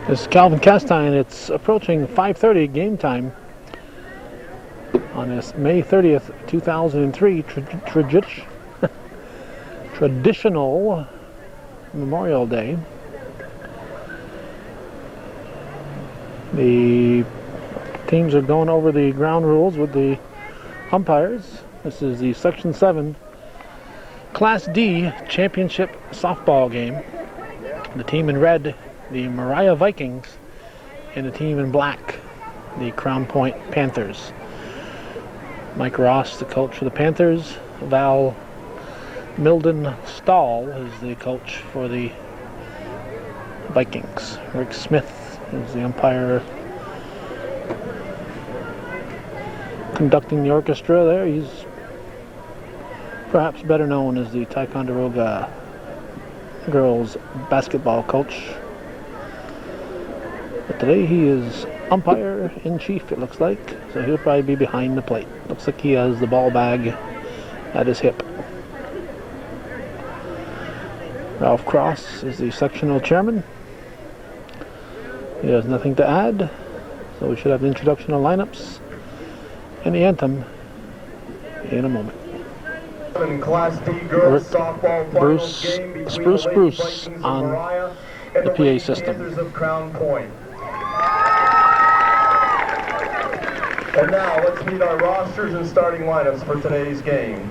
This is Calvin Castine. It's approaching 5:30 game time on this May 30th, 2003 traditional Memorial Day. The teams are going over the ground rules with the umpires. This is the Section 7 Class D Championship softball game. The team in red, the Moriah Vikings, and the team in black, the Crown Point Panthers. Mike Ross, the coach for the Panthers. Val Milden Stahl is the coach for the Vikings. Rick Smith is the umpire conducting the orchestra there. He's perhaps better known as the Ticonderoga girls basketball coach. But today he is umpire in chief, it looks like. So he'll probably be behind the plate. Looks like he has the ball bag at his hip. Ralph Cross is the sectional chairman. He has nothing to add. So we should have the introduction of lineups and the anthem in a moment. Class D girls softball finals game between the Lady Vikings of Moriah and the Lady Panthers of Crown Point. And now let's meet our rosters and starting lineups for today's game.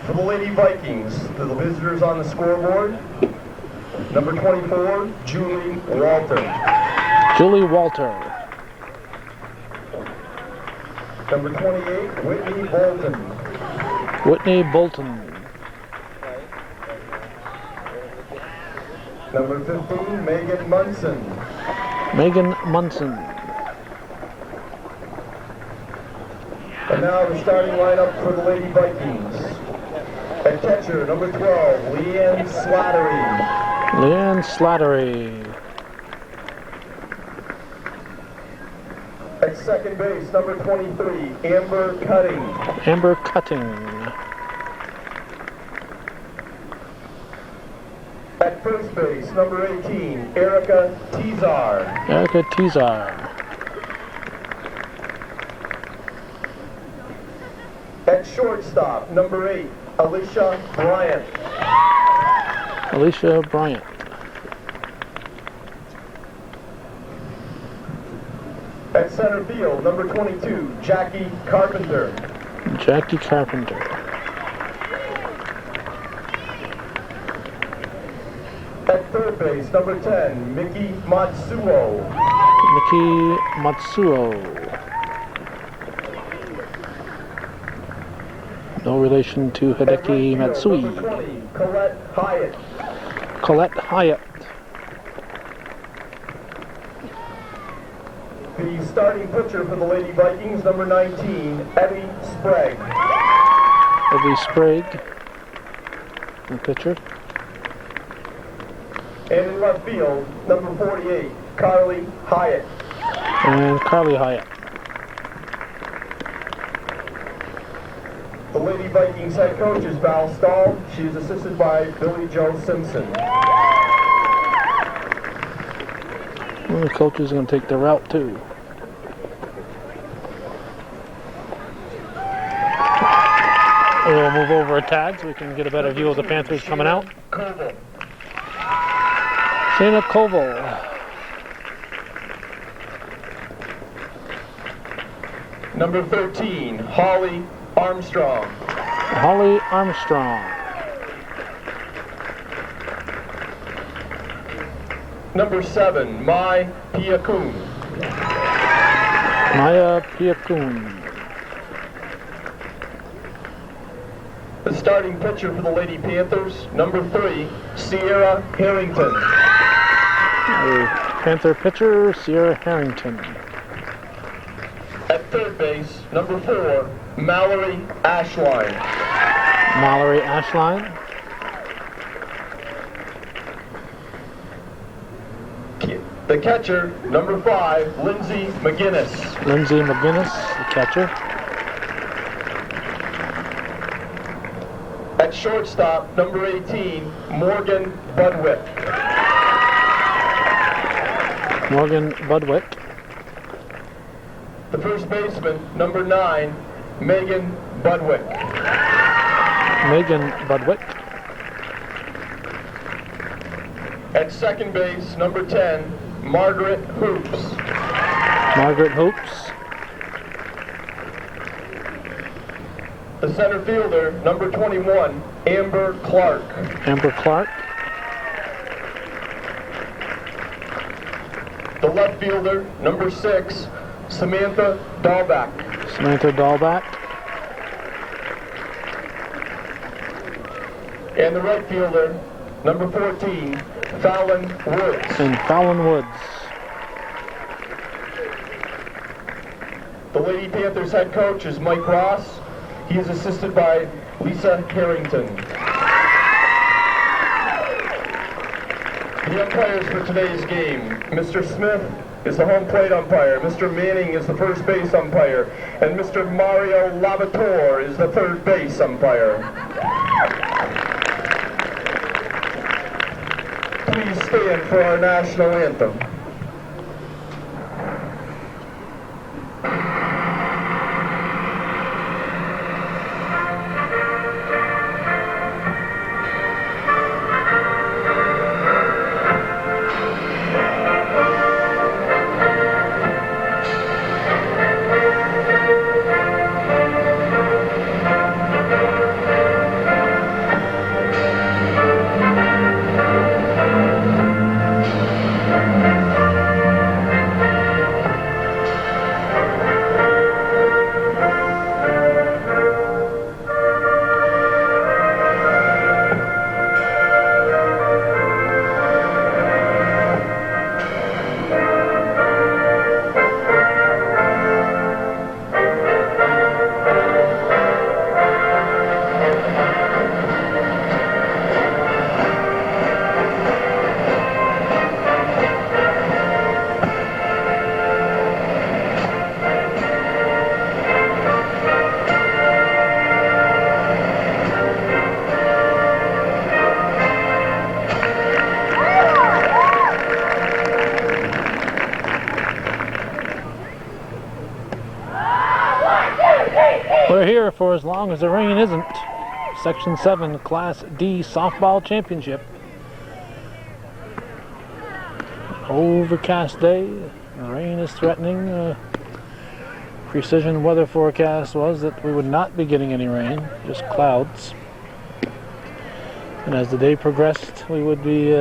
For the Lady Vikings, the visitors on the scoreboard, number 24, Julie Walter. Julie Walter. Number 28, Whitney Bolton. Whitney Bolton. Number 15, Megan Munson. Megan Munson. And now the starting lineup for the Lady Vikings. At catcher, number 12, Leanne Slattery. Leanne Slattery. At second base, number 23, Amber Cutting. Amber Cutting. At first base, number 18, Erica Tizar. Erica Tizar. At shortstop, number 8, Alicia Bryant. Alicia Bryant. At center field, number 22, Jackie Carpenter. Jackie Carpenter. At third base, number 10, Mickey Matsuo. Mickey Matsuo. No relation to Hideki Matsui. Number 20, Colette Hyatt. Colette Hyatt. The starting pitcher for the Lady Vikings, number 19, Evie Sprague. Evie Sprague, the pitcher. And in left field, number 48, Carly Hyatt. And Carly Hyatt. The Lady Vikings head coach is Val Stahl. She is assisted by Billy Joe Simpson. Well, the coach is going to take the route too. We'll move over a tag so we can get a better view of the Panthers coming out. Koval. Shayna Koval. Number 13, Holly Armstrong. Holly Armstrong. Number 7, Mai Piakun. Maya Piakun. The starting pitcher for the Lady Panthers, number 3, Sierra Harrington. The Panther pitcher, Sierra Harrington. At third base, number 4, Mallory Ashline. Mallory Ashline. The catcher, number 5, Lindsay McGinnis. Lindsay McGinnis, the catcher. At shortstop, number 18, Morgan Budwick. Morgan Budwick. The first baseman, number 9, Megan Budwick. Megan Budwick. At second base, number 10, Margaret Hoops. Margaret Hoops. The center fielder, number 21, Amber Clark. Amber Clark. The left fielder, number 6, Samantha Dahlback. Samantha Dahlback. And the right fielder, number 14, Fallon Woods. And Fallon Woods. The Lady Panthers head coach is Mike Ross. He is assisted by Lisa Harrington. The umpires for today's game. Mr. Smith is the home plate umpire. Mr. Manning is the first base umpire. And Mr. Mario Lavator is the third base umpire. Please stand for our national anthem. We're here for as long as the rain isn't. Section 7 Class D Softball Championship. Overcast day. Rain is threatening. Precision weather forecast was that we would not be getting any rain, just clouds. And as the day progressed, we would be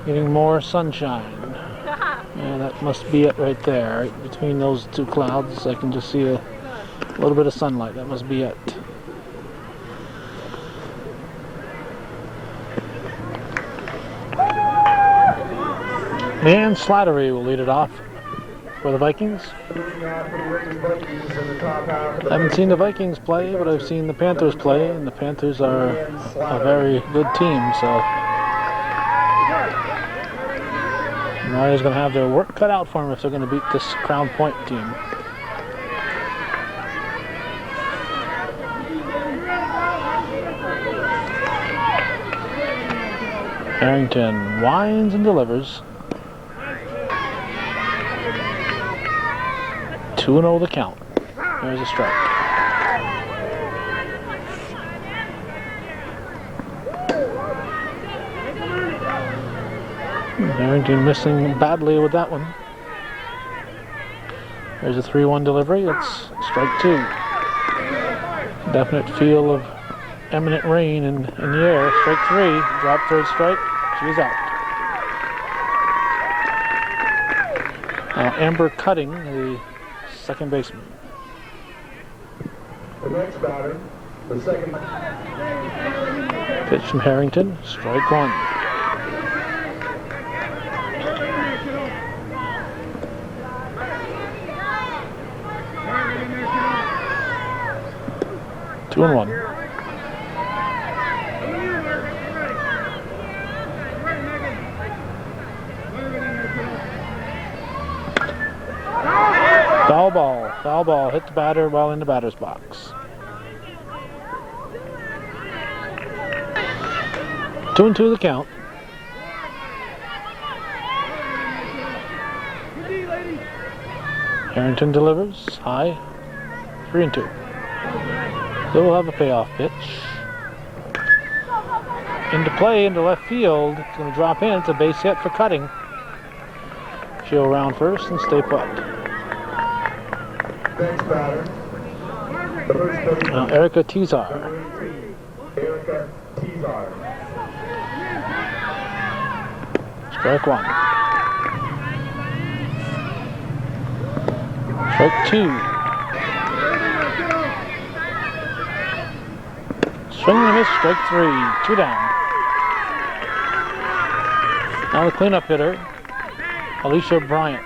getting more sunshine. Yeah, that must be it right there. Right between those two clouds, I can just see a little bit of sunlight. That must be it. And Slattery will lead it off for the Vikings. I haven't seen the Vikings play, but I've seen the Panthers play, and the Panthers are a very good team, so Moriah's going to have their work cut out for them if they're going to beat this Crown Point team. Harrington winds and delivers. 2-0 the count. There's a strike. Harrington missing badly with that one. There's a 3-1 delivery. It's strike 2. Definite feel of imminent rain in the air. Strike 3. Drop third strike. She's out. Now Amber Cutting, the second baseman. The next batter, the second. Pitch from Harrington. Strike 1. Two and 1. Foul ball. Foul ball. Hit the batter while in the batter's box. 2-2 the count. Harrington delivers high, 3-2. So we'll have a payoff pitch. Into play, into left field. It's going to drop in. It's a base hit for Cutting. She'll round first and stay put. Next batter. The first baseman. Now Erica Tizar. Erica Tizar. Strike one. Strike two. Swing and a miss, strike three. 2 down. Now the cleanup hitter, Alicia Bryant,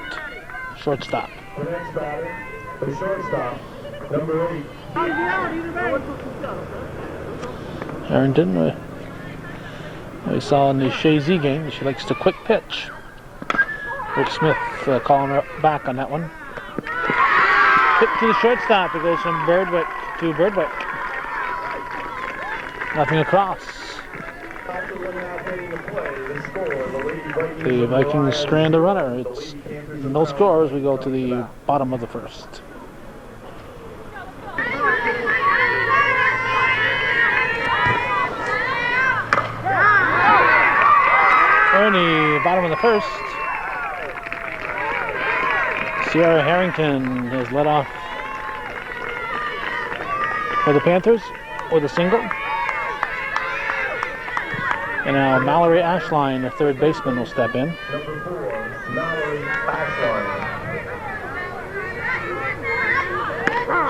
shortstop. The next batter, the shortstop, number 8. Harrington, we saw in the Shazy game, she likes to quick pitch. Rick Smith calling her back on that one. Hit to the shortstop. It goes from Birdwick to Birdwick. Nothing across. The Vikings strand a runner. It's no score as we go to the bottom of the first. Ernie, bottom of the first. Sierra Harrington has led off for the Panthers with a single. And now Mallory Ashline, the third baseman, will step in. Number 4, Mallory Ashline.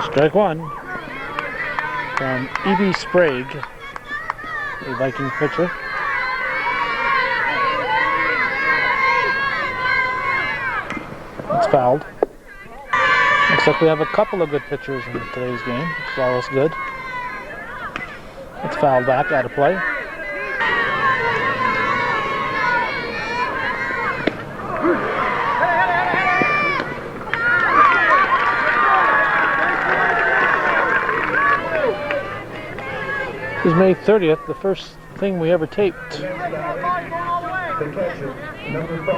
Strike one from E.B. Sprague, the Viking pitcher. It's fouled. Looks like we have a couple of good pitchers in today's game, which is always good. It's fouled back, out of play. This is May 30th, the first thing we ever taped. We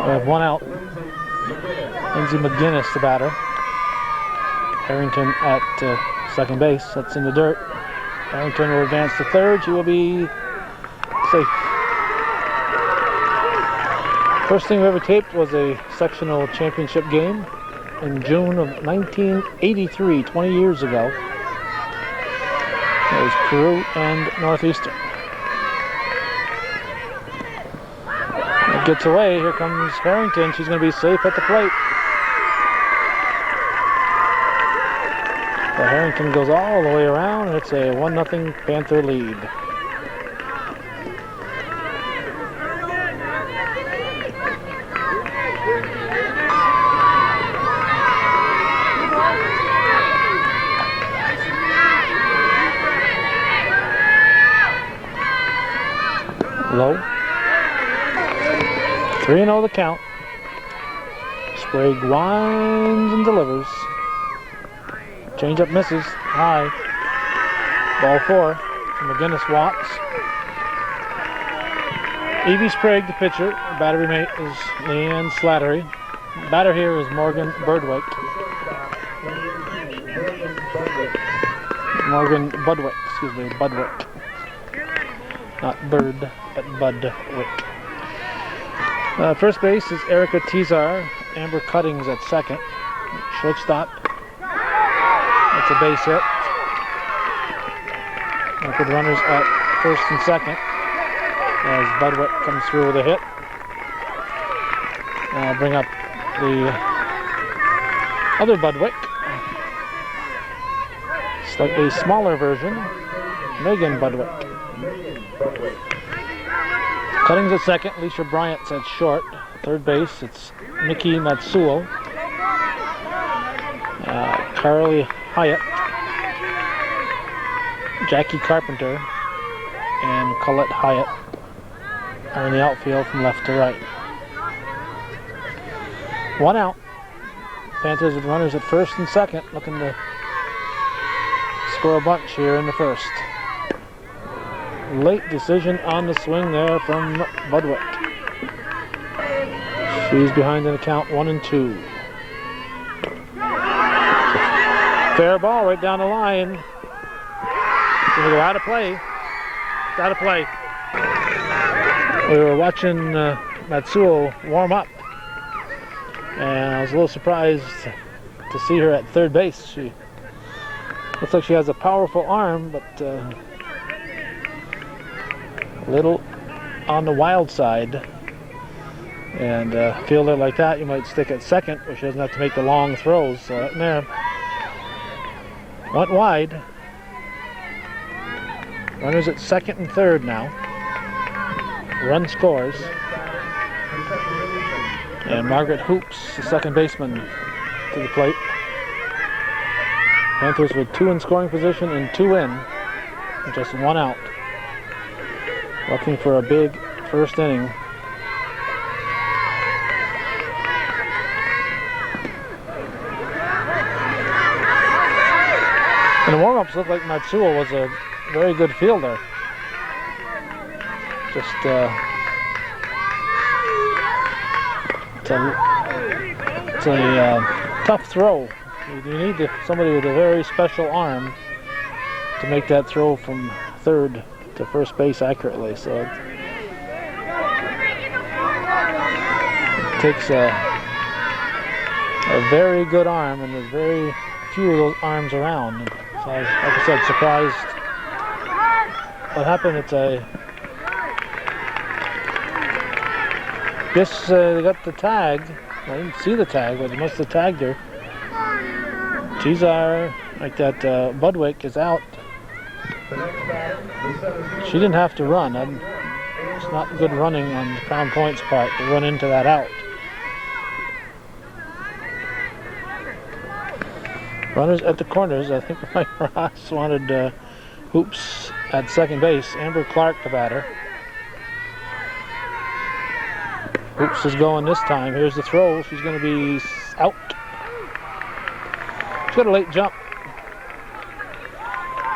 have one out. Lindsay McGinnis, the batter. Harrington at second base. That's in the dirt. Harrington will advance to third. She will be safe. First thing we ever taped was a sectional championship game in June of 1983, 20 years ago. It was Peru and Northeastern. It gets away. Here comes Harrington. She's going to be safe at the plate. So Harrington goes all the way around, and it's a 1-0 Panther lead. Low. 3-0 the count. Sprague winds and delivers. Changeup misses. High. Ball 4. McGinnis walks. Evie Sprague, the pitcher. The battery mate is Leanne Slattery. The batter here is Morgan Budwick. Budwick. Not Bird, but Budwick. First base is Erica Tizar. Amber Cuttings at second. Shortstop. That's a base hit. Good runners at first and second as Budwick comes through with a hit. I'll bring up the other Budwick. Slightly smaller version. Megan Budwick. Cuttings at second, Alicia Bryant's at short. Third base, it's Nikki Matsuo, Carly Hyatt, Jackie Carpenter, and Colette Hyatt are in the outfield from left to right. One out. Panthers with runners at first and second, looking to score a bunch here in the first. Late decision on the swing there from Budwick. She's behind in the count 1-2. Fair ball right down the line. It's going to go out of play. It's out of play. We were watching Matsuo warm up, and I was a little surprised to see her at third base. She looks like she has a powerful arm, but a little on the wild side. And a fielder like that, you might stick at second, where she doesn't have to make the long throws. So that there went wide. Runners at second and third now. Run scores. And Margaret Hoops, the second baseman, to the plate. Panthers with 2 in scoring position and 2 in, with just 1 out. Looking for a big first inning. And the warm-ups looked like Matsuo was a very good fielder. Just it's a tough throw. You need somebody with a very special arm to make that throw from third to first base accurately. So it takes a very good arm, and there's very few of those arms around. So I was, like I said, surprised what happened. It's a guess they got the tag. I didn't see the tag, but they must have tagged her. Cesar, like that, Budwick is out. She didn't have to run. It's not good running on Crown Point's part to run into that out. Runners at the corners. I think Mike Ross wanted Hoops at second base. Amber Clark, the batter. Hoops is going this time. Here's the throw. She's going to be out. She got a late jump.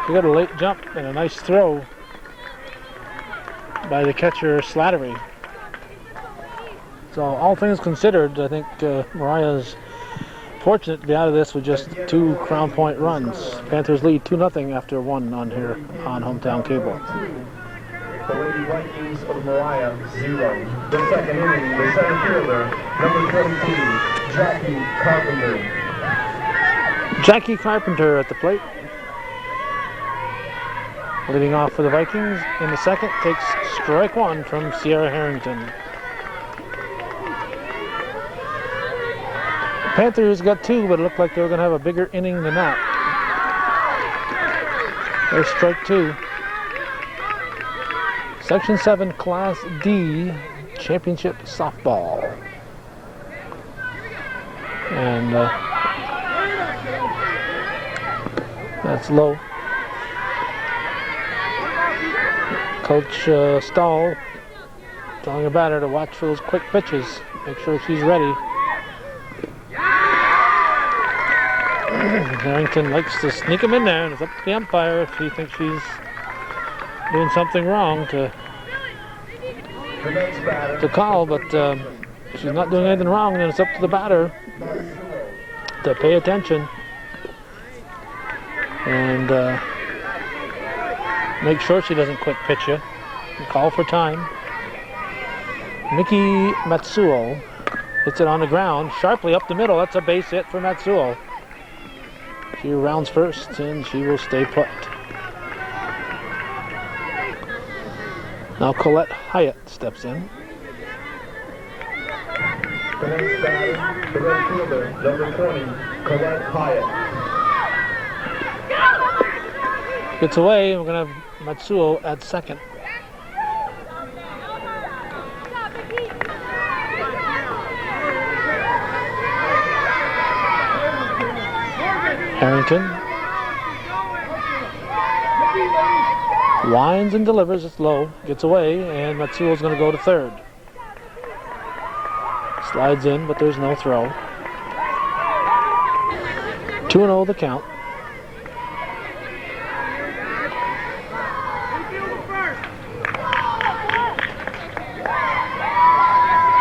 She got a late jump and a nice throw by the catcher Slattery. So all things considered, I think Moriah's fortunate to be out of this with just 2 Crown Point runs. Panthers lead 2-0 after 1 on here on Hometown Cable. The Lady Vikings of Moriah, 0. The second inning, the center fielder, number 22, Jackie Carpenter. Jackie Carpenter at the plate. Leading off for the Vikings in the second, takes strike 1 from Sierra Harrington. Panthers got 2, but it looked like they were going to have a bigger inning than that. There's strike 2. Section 7 Class D Championship Softball. And that's low. Coach Stahl telling a batter to watch for those quick pitches. Make sure she's ready. Harrington likes to sneak him in there, and it's up to the umpire if he thinks she's doing something wrong to call, but if she's not doing anything wrong, then it's up to the batter to pay attention and make sure she doesn't quick pitch you and call for time. Miki Matsuo hits it on the ground, sharply up the middle. That's a base hit for Matsuo. She rounds first, and she will stay put. Now Colette Hyatt steps in. The next batter, the right fielder, number 20, Colette Hyatt. Gets away, and we're going to have Matsuo at second. Harrington winds and delivers. It's low, gets away, and Matsuo's going to go to third. Slides in, but there's no throw. 2-0 the count.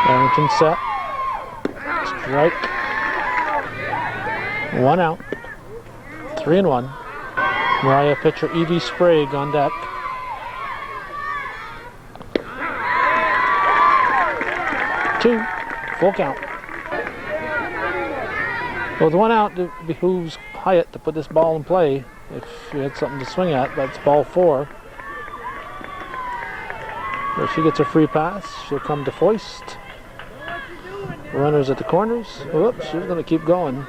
Harrington set. Strike. 1 out. 3-1. Moriah pitcher Evie Sprague on deck. Two, full count. With one out, it behooves Hyatt to put this ball in play if she had something to swing at. That's ball 4. If she gets a free pass, she'll come to Foist. Runners at the corners. Whoops, she's going to keep going.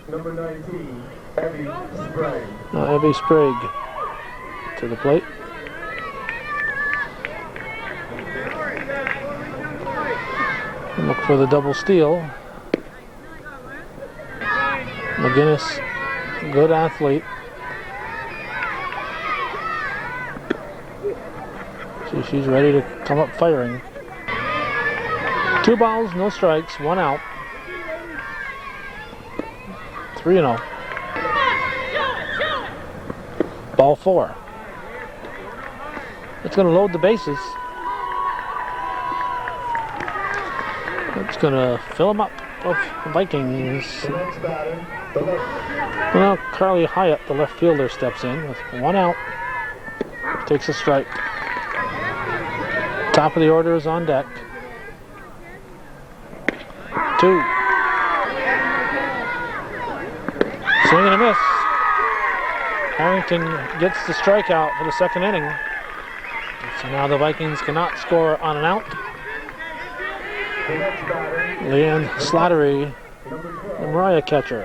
Number 19, Evie Sprague. Evie Sprague to the plate. And look for the double steal. McGinnis, good athlete. See, she's ready to come up firing. 2 balls, no strikes, 1 out. 3-0. Ball 4. It's going to load the bases. It's going to fill them up of Vikings. Well, Carly Hyatt, the left fielder, steps in with 1 out. Takes a strike. Top of the order is on deck. 2. Swing and a miss. Harrington gets the strikeout for the second inning. So now the Vikings cannot score on an out. Leanne Slattery, the Moriah catcher,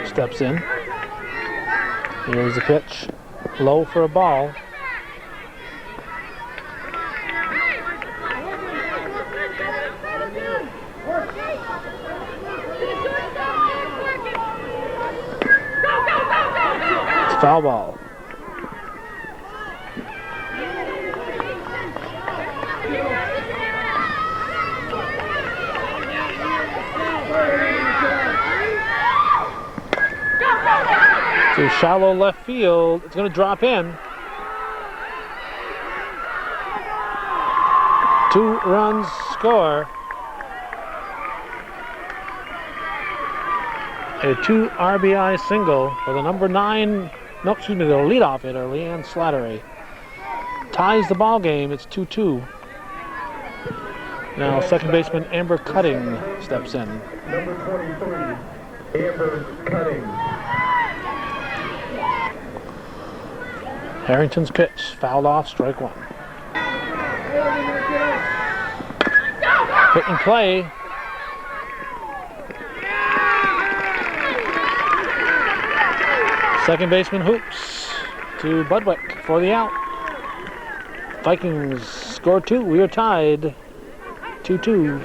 steps in. Here's the pitch. Low for a ball. It's foul ball. To shallow left field. It's going to drop in. 2 runs score. A 2 RBI single for the number 9, the leadoff hitter, Leanne Slattery. Ties the ball game. It's 2-2. Now second baseman Amber Cutting steps in. Number 23, Amber Cutting. Harrington's pitch, fouled off, strike 1. Hit and play. Second baseman hoops to Budwick for the out. Vikings score 2. We are tied 2-2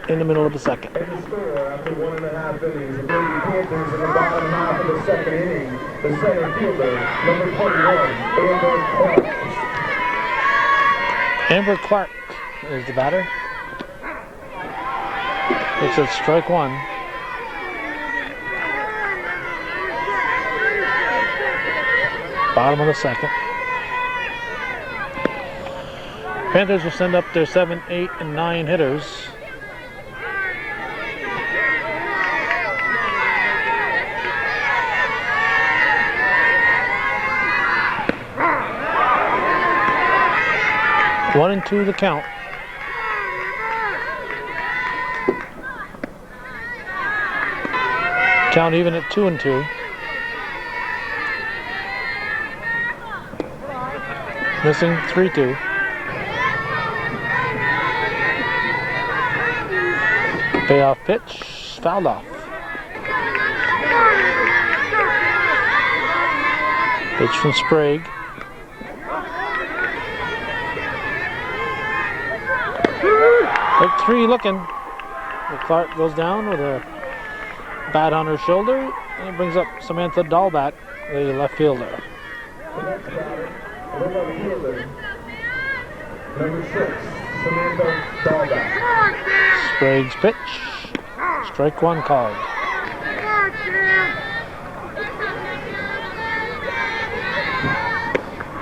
in the middle of the second. And the score after 1.5 innings, the CP Panthers in the bottom half of the second inning. The center fielder, number 21, Amber Clark. Amber Clark is the batter. It's at strike 1. Bottom of the second. Panthers will send up their 7, 8, and 9 hitters. One and 2 the count. Count even at 2 and 2. Missing 3-2. Payoff pitch, fouled off. Pitch from Sprague. Take 3 looking. Clark goes down with a bat on her shoulder, and it brings up Samantha Dahlback, the left fielder. Number 6, Samantha Dahlback. Sprague's pitch. Strike 1 called.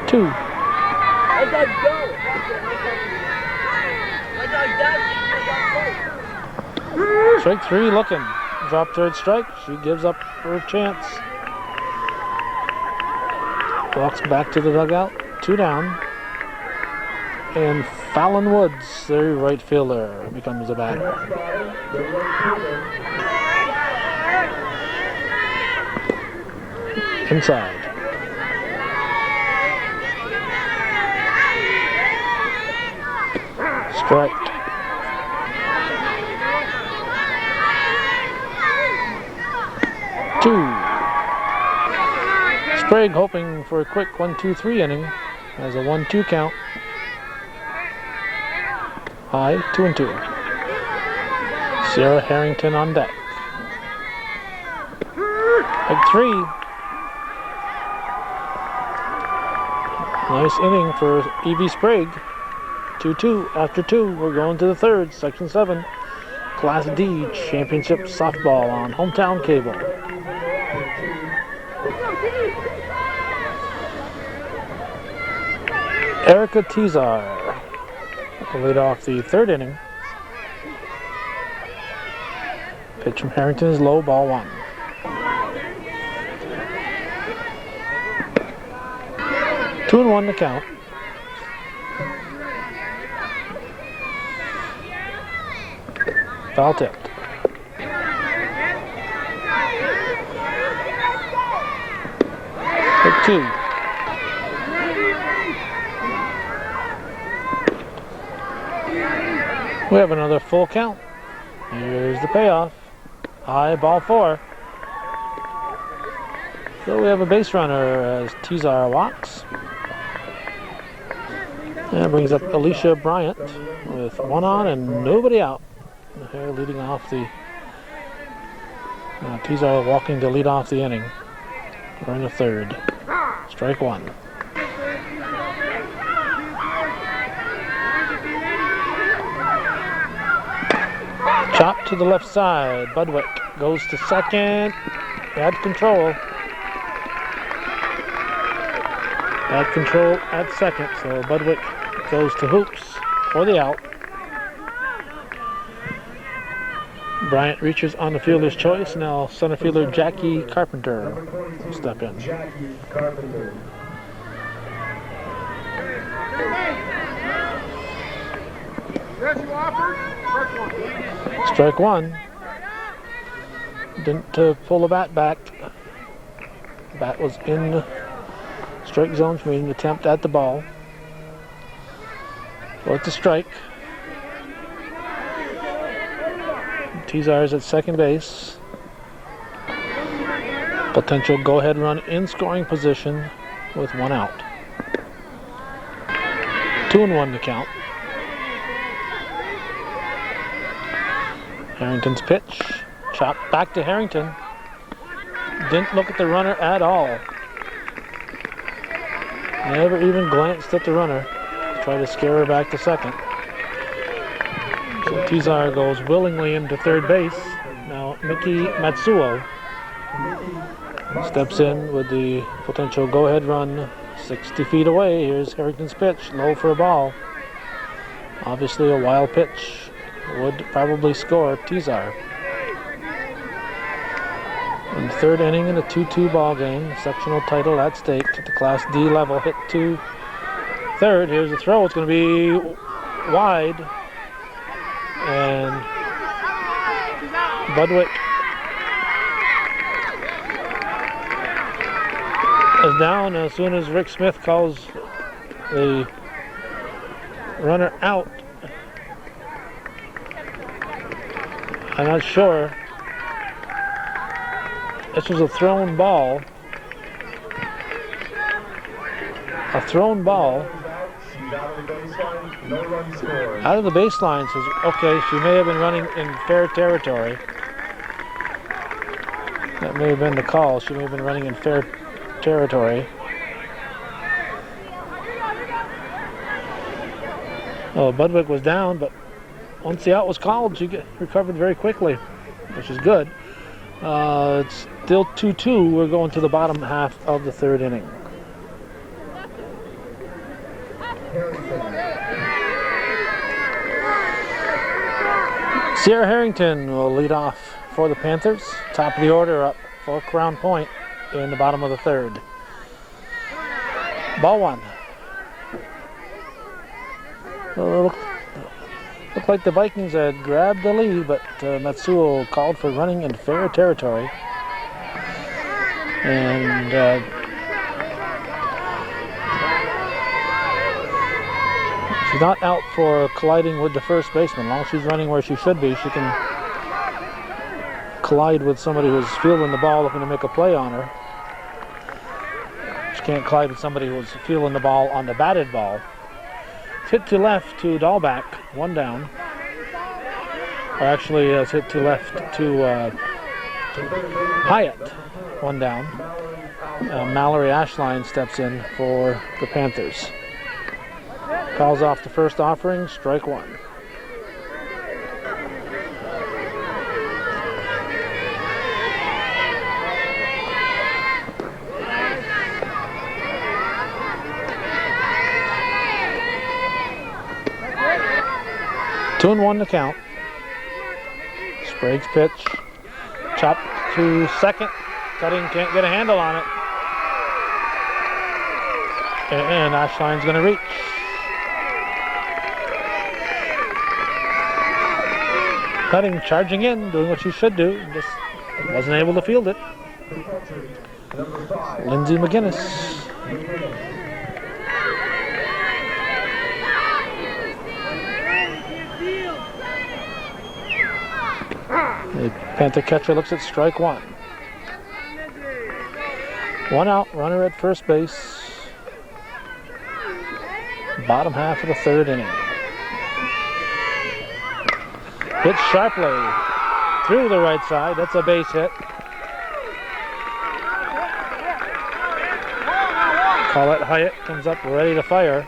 Two. Strike 3 looking. drop third strike. She gives up her chance. Walks back to the dugout. 2 down. And Fallon Woods, their right fielder, becomes the batter. Inside. Strike. Two. Sprague hoping for a quick 1-2-3 inning. Has a 1-2 count. High, 2-2. Sierra Harrington on deck. Big 3. Nice inning for Evie Sprague. 2-2. After 2, we're going to the third, Section 7. Class D Championship Softball on Hometown Cable. Erica Tizar will lead off the third inning. Pitch from Harrington is low, ball 1. Two and 1 to count. Foul tipped. Pick 2. We have another full count. Here's the payoff. High, ball 4. So we have a base runner as Tizar walks. That brings up Alicia Bryant with 1 on and nobody out. Here leading off the Tizar walking to lead off the inning. We're in the third. Strike 1. Chop to the left side. Budwick goes to second. Bad control. Bad control at second. So Budwick goes to Hoops for the out. Bryant reaches on the fielder's choice. Now center fielder Jackie Carpenter will step in. Jackie Carpenter. Strike 1. Didn't pull the bat back. Bat was in the strike zone for an attempt at the ball. So it's a strike. Tizar is at second base. Potential go-ahead run in scoring position with 1 out. 2 and 1 to count. Harrington's pitch. Chop back to Harrington. Didn't look at the runner at all. Never even glanced at the runner. Tried to scare her back to second. So Tizar goes willingly into third base. Now Miki Matsuo steps in with the potential go-ahead run 60 feet away. Here's Harrington's pitch, low for a ball. Obviously a wild pitch. Would probably score Tizar. In the third inning in a 2-2 ball game, sectional title at stake at the Class D level. Hit to third. Here's the throw. It's going to be wide. And Budwick is down as soon as Rick Smith calls the runner out. I'm not sure. This was a thrown ball. A thrown ball. Out of the baseline. Says, okay, she may have been running in fair territory. That may have been the call. She may have been running in fair territory. Oh, Budwick was down, but once the out was called, she recovered very quickly, which is good. It's still 2-2. We're going to the bottom half of the third inning. Sierra Harrington will lead off for the Panthers. Top of the order up for Crown Point in the bottom of the third. Ball one. Looked like the Vikings had grabbed the lead, but Matsuo called for running in fair territory. And she's not out for colliding with the first baseman. As long as she's running where she should be, she can collide with somebody who's fielding the ball looking to make a play on her. She can't collide with somebody who's fielding the ball on the batted ball. It's hit to left to Dahlback, one down. Or actually, it's hit to left to Hyatt, one down. Mallory Ashline steps in for the Panthers. Calls off the first offering, strike one. Two and one to count. Sprague's pitch. Chop to second. Cutting can't get a handle on it. And Ashline's going to reach. Cutting, charging in, doing what she should do. Just wasn't able to field it. Lindsay McGinnis. The Panther catcher looks at strike one. One out, runner at first base. Bottom half of the third inning. Hit sharply through the right side. That's a base hit. Colette Hyatt comes up ready to fire.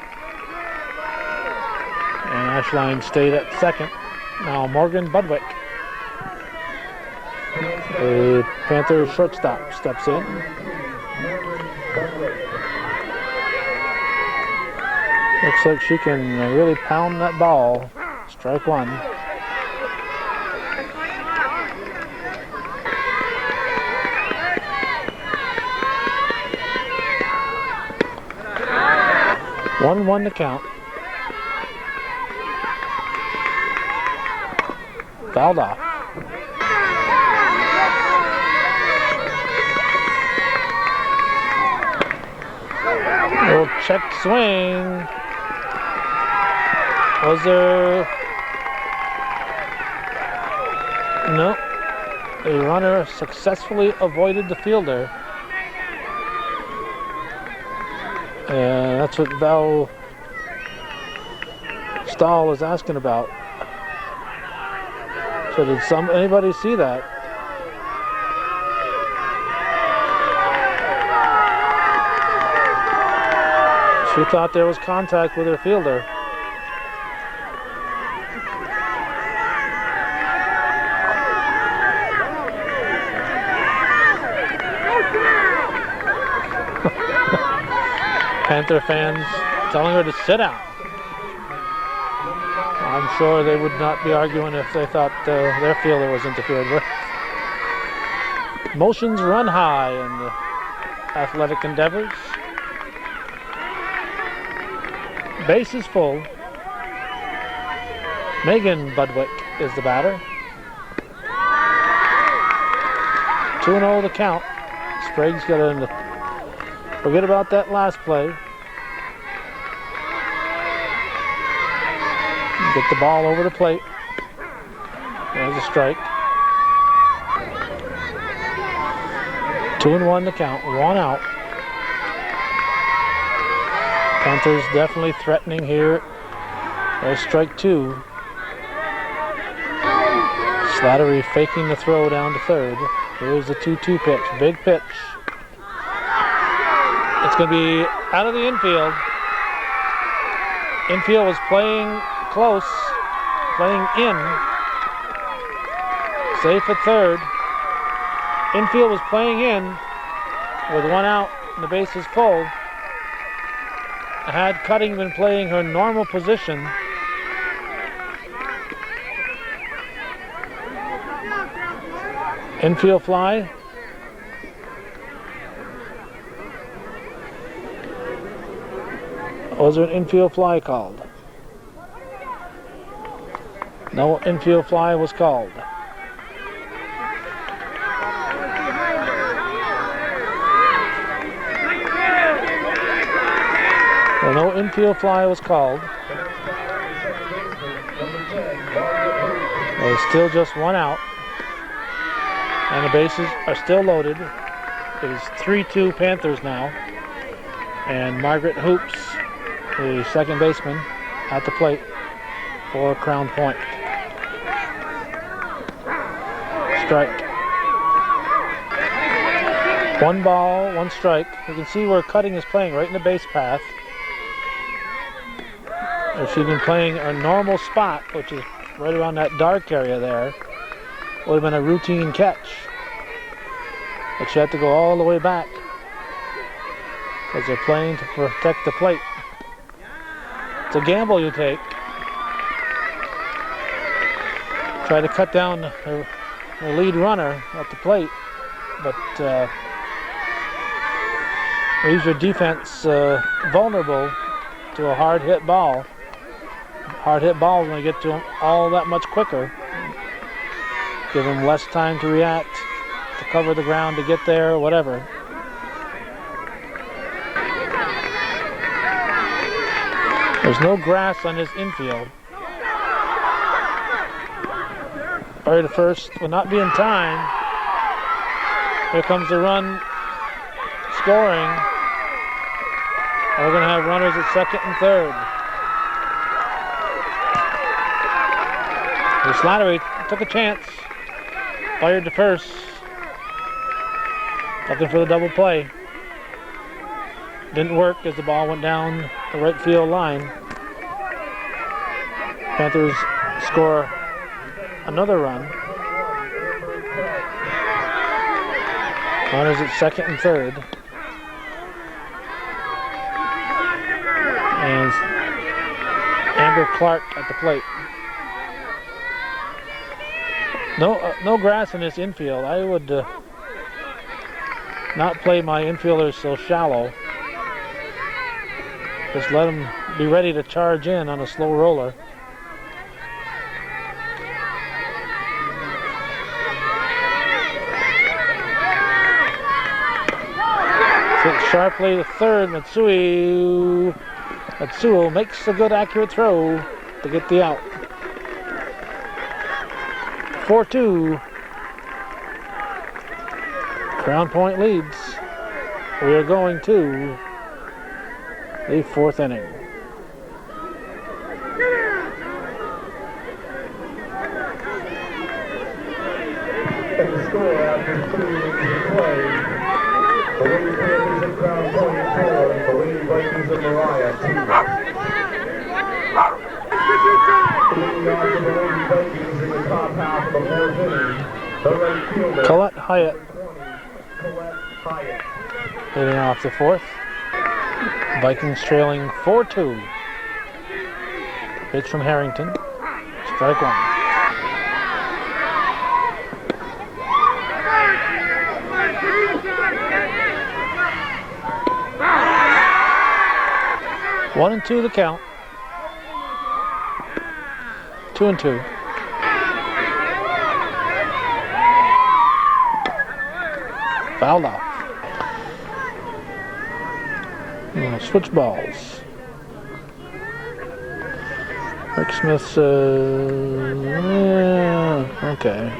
And Ashline stayed at second. Now Morgan Budwick, the Panthers shortstop, steps in. Looks like she can really pound that ball. Strike one. One to count. Fouled off. Little check swing. Was there? No. A runner successfully avoided the fielder. And that's what Val Stahl is asking about. So did anybody see that? She thought there was contact with her fielder. Panther fans telling her to sit down. I'm sure they would not be arguing if they thought their fielder was interfered with. Motions run high in the athletic endeavors. Base is full. Megan Budwick is the batter. 2-0 the count. Sprague's got to forget about that last play. Get the ball over the plate. There's a strike. 2-1 to count. One out. Panthers definitely threatening here. There's strike two. Slattery faking the throw down to third. Here's the 2-2 pitch. Big pitch. It's going to be out of the infield. Infield was playing close, playing in. Safe at third. Infield was playing in with one out and the base is full. Had Cutting been playing her normal position, Infield fly. Was there an infield fly called? No infield fly was called. Well, no infield fly was called. There's still just one out. And the bases are still loaded. It is 3-2 Panthers now. And Margaret Hoops, the second baseman, at the plate for Crown Point. Strike. 1 ball, 1 strike. You can see where Cutting is playing right in the base path. If she'd been playing a normal spot, which is right around that dark area there, would have been a routine catch. But she had to go all the way back because they're playing to protect the plate. It's a gamble you take. Try to cut down her lead runner at the plate, but leaves your defense vulnerable to a hard hit ball. Hard hit ball is going to get to them all that much quicker. Give them less time to react, to cover the ground, to get there, whatever. There's no grass on this infield. Fire to first will not be in time. Here comes the run scoring. And we're going to have runners at second and third. The Slattery took a chance. Fired to first. Looking for the double play. Didn't work as the ball went down the right field line. Panthers score another run. Runners at second and third. And Amber Clark at the plate. No grass in this infield. I would not play my infielders so shallow. Just let them be ready to charge in on a slow roller. Hit sharply to third. Matsuo makes a good accurate throw to get the out. 4-2. Crown Point leads. We are going to the 4th inning. And the score after 3 innings of play, the Lady Panthers of Crown Point 4, the Lady Vikings of Moriah 2. Leading on to the Lady Vikings in the top half of the 4th inning, the right fielder, Colette Hyatt. Colette Hyatt. Leading off the 4th. Vikings trailing 4-2. Pitch from Harrington. Strike 1. One and 2 the count. 2-2. Fouled off. Switch balls. Rick Smith, okay.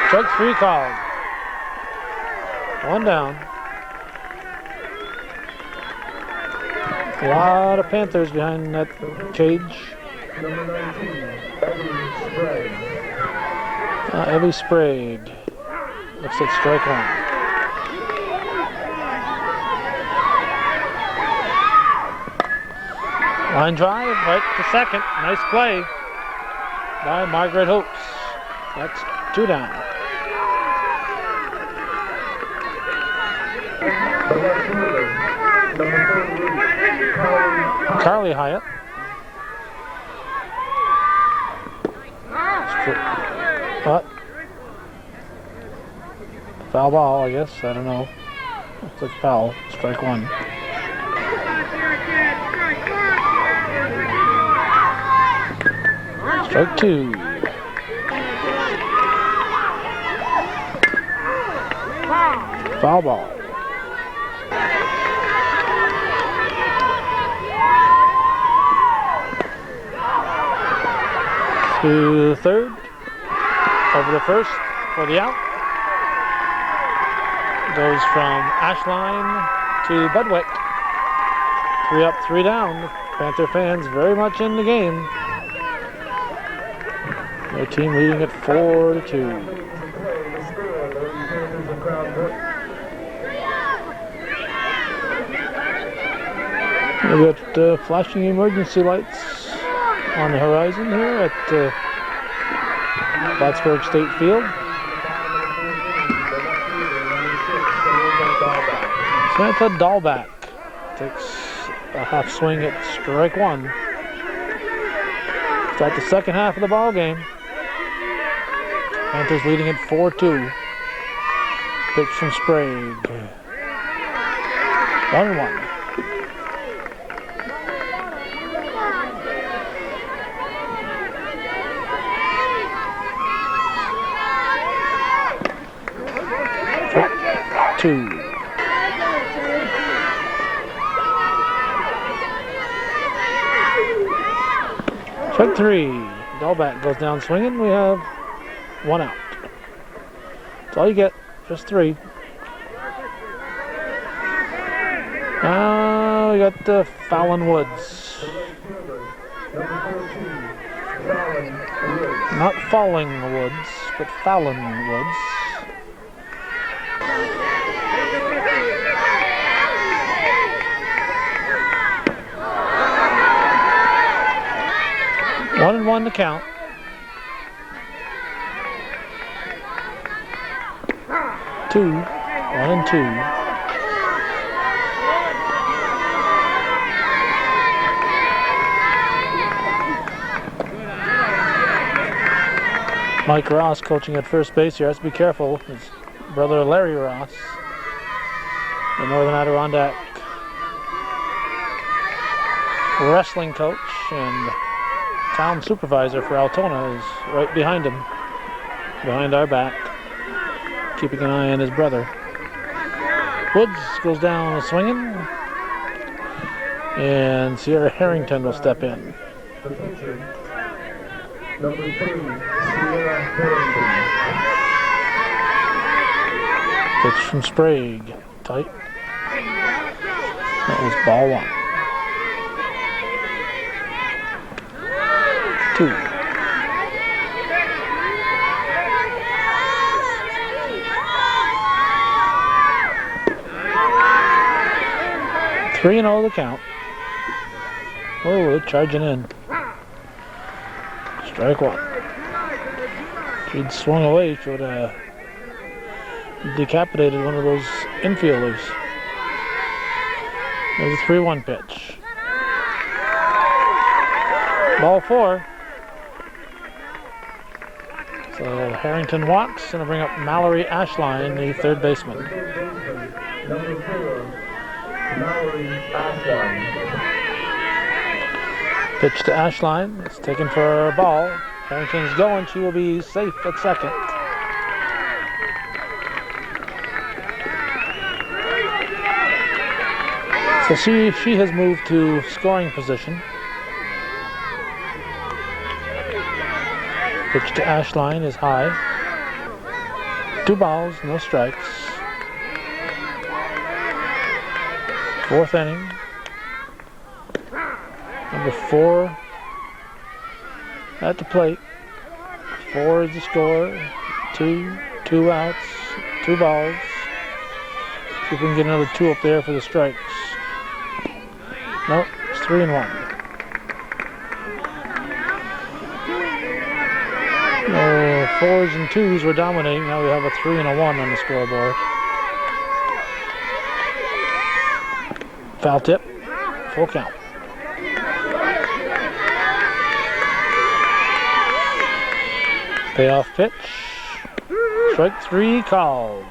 Strike 3 called. 1 down. A lot of Panthers behind that cage. Number 19, Evie Sprague. Evie Sprague. Looks at strike 1. Line drive right to second. Nice play by Margaret Hopes. That's 2 down. Carly Hyatt. Foul ball, I guess. I don't know. Looks like foul. Strike one. Strike two. Foul ball. To the third. Over the first for the out. Goes from Ashline to Budwick. 3 up, 3 down. Panther fans very much in the game. Their team leading at 4-2. We've got flashing emergency lights on the horizon here at Plattsburgh State Field. Samantha Dahlback takes a half swing at strike one. Start the second half of the ball game. Panthers leading at 4-2. Pitch from Sprague. 1-1. Two. Strike three. Dahlback goes down swinging. We have 1 out. That's all you get. Just 3. Now we got Fallon Woods. Not Falling Woods, but Fallon Woods. One and one to count. Two, 1 and 2. Mike Ross coaching at first base here. Has to be careful. His brother Larry Ross, the Northern Adirondack wrestling coach and town supervisor for Altona, is right behind him, behind our back, keeping an eye on his brother. Woods goes down swinging, and Sierra Harrington will step in. The pitcher, number 3, Sierra Harrington. Pitch from Sprague, tight. That was ball 1. 2. Three and 0 the count. Oh, they're charging in. Strike 1. If he'd swung away, she would have decapitated one of those infielders. There's a 3-1 pitch. Ball 4. So Harrington walks, and will bring up Mallory Ashline, the third baseman. Number 4, Mallory Ashline. Pitch to Ashline. It's taken for a ball. Harrington's going. She will be safe at second. So she has moved to scoring position. Pitch to Ashline is high. 2 balls, no strikes. 4th inning. Number 4 at the plate. 4 is the score. 2 outs, 2 balls. See if we can get another 2 up there for the strikes. Nope, it's 3 and 1. No, 4s and 2s were dominating. Now we have a 3 and a 1 on the scoreboard. Foul tip, full count. Payoff pitch. Strike 3 called.